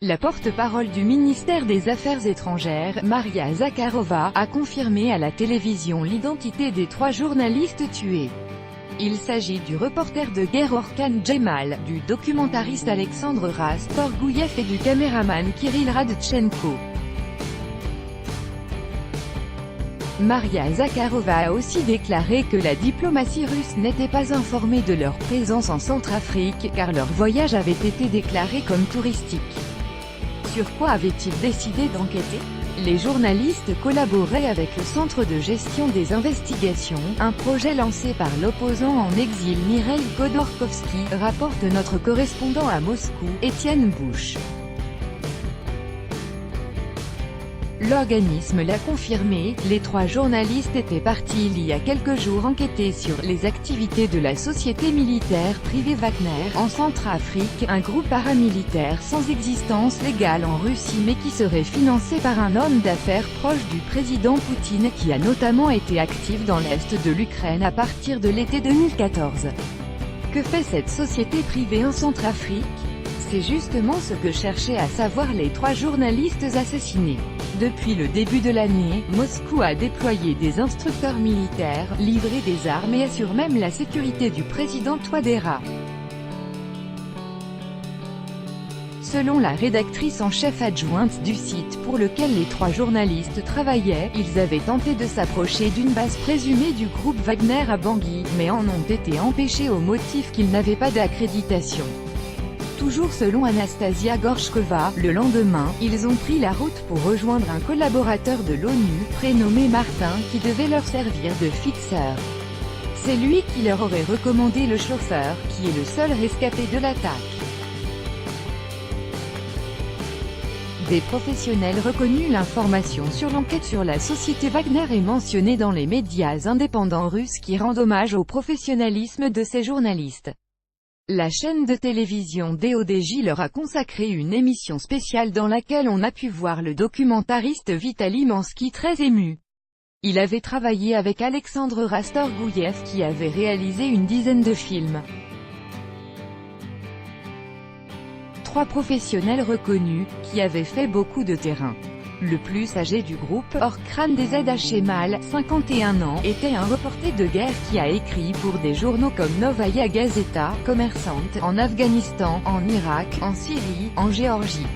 La porte-parole du ministère des Affaires étrangères, Maria Zakharova, a confirmé à la télévision l'identité des 3 journalistes tués. Il s'agit du reporter de guerre Orkan Djemal, du documentariste Alexandre Rastorgouyev et du caméraman Kirill Radchenko. Maria Zakharova a aussi déclaré que la diplomatie russe n'était pas informée de leur présence en Centrafrique, car leur voyage avait été déclaré comme touristique. Sur quoi avait-il décidé d'enquêter? Les journalistes collaboraient avec le Centre de gestion des investigations, un projet lancé par l'opposant en exil Mikhail Khodorkovsky, rapporte notre correspondant à Moscou, Étienne Bouche. L'organisme l'a confirmé, les 3 journalistes étaient partis il y a quelques jours enquêter sur les activités de la société militaire privée Wagner, en Centrafrique, un groupe paramilitaire sans existence légale en Russie mais qui serait financé par un homme d'affaires proche du président Poutine qui a notamment été actif dans l'est de l'Ukraine à partir de l'été 2014. Que fait cette société privée en Centrafrique? C'est justement ce que cherchaient à savoir les 3 journalistes assassinés. Depuis le début de l'année, Moscou a déployé des instructeurs militaires, livré des armes et assure même la sécurité du président Touadéra. Selon la rédactrice en chef adjointe du site pour lequel les 3 journalistes travaillaient, ils avaient tenté de s'approcher d'une base présumée du groupe Wagner à Bangui, mais en ont été empêchés au motif qu'ils n'avaient pas d'accréditation. Toujours selon Anastasia Gorchkova, le lendemain, ils ont pris la route pour rejoindre un collaborateur de l'ONU, prénommé Martin, qui devait leur servir de fixeur. C'est lui qui leur aurait recommandé le chauffeur, qui est le seul rescapé de l'attaque. Des professionnels reconnus. L'information sur l'enquête sur la société Wagner est mentionnée dans les médias indépendants russes qui rendent hommage au professionnalisme de ces journalistes. La chaîne de télévision DODJ leur a consacré une émission spéciale dans laquelle on a pu voir le documentariste Vitaly Mansky très ému. Il avait travaillé avec Alexandre Rastorgouyev qui avait réalisé une dizaine de films. 3 professionnels reconnus, qui avaient fait beaucoup de terrain. Le plus âgé du groupe, Orkan Djemal, 51 ans, était un reporter de guerre qui a écrit pour des journaux comme Novaya Gazeta, Commerçante, en Afghanistan, en Irak, en Syrie, en Géorgie.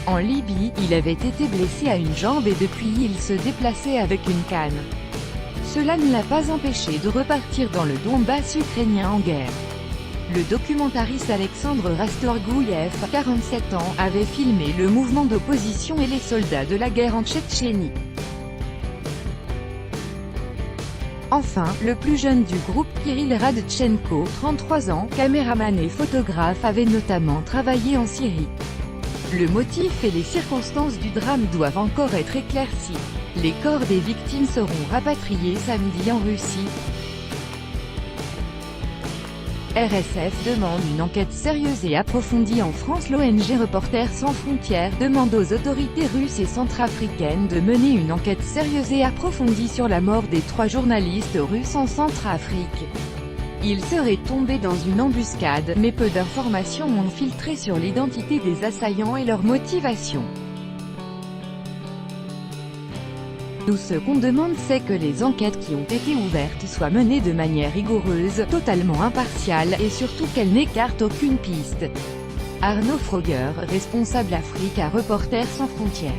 En Libye, il avait été blessé à une jambe et depuis il se déplaçait avec une canne. Cela ne l'a pas empêché de repartir dans le Donbass ukrainien en guerre. Le documentariste Alexandre Rastorgouyev, 47 ans, avait filmé le mouvement d'opposition et les soldats de la guerre en Tchétchénie. Enfin, le plus jeune du groupe, Kirill Radchenko, 33 ans, caméraman et photographe, avait notamment travaillé en Syrie. Le motif et les circonstances du drame doivent encore être éclaircis. Les corps des victimes seront rapatriés samedi en Russie. RSF demande une enquête sérieuse et approfondie en France. L'ONG Reporters sans frontières demande aux autorités russes et centrafricaines de mener une enquête sérieuse et approfondie sur la mort des 3 journalistes russes en Centrafrique. Ils seraient tombés dans une embuscade, mais peu d'informations ont filtré sur l'identité des assaillants et leur motivation. Nous, ce qu'on demande, c'est que les enquêtes qui ont été ouvertes soient menées de manière rigoureuse, totalement impartiale, et surtout qu'elles n'écartent aucune piste. Arnaud Froger, responsable Afrique à Reporters sans frontières.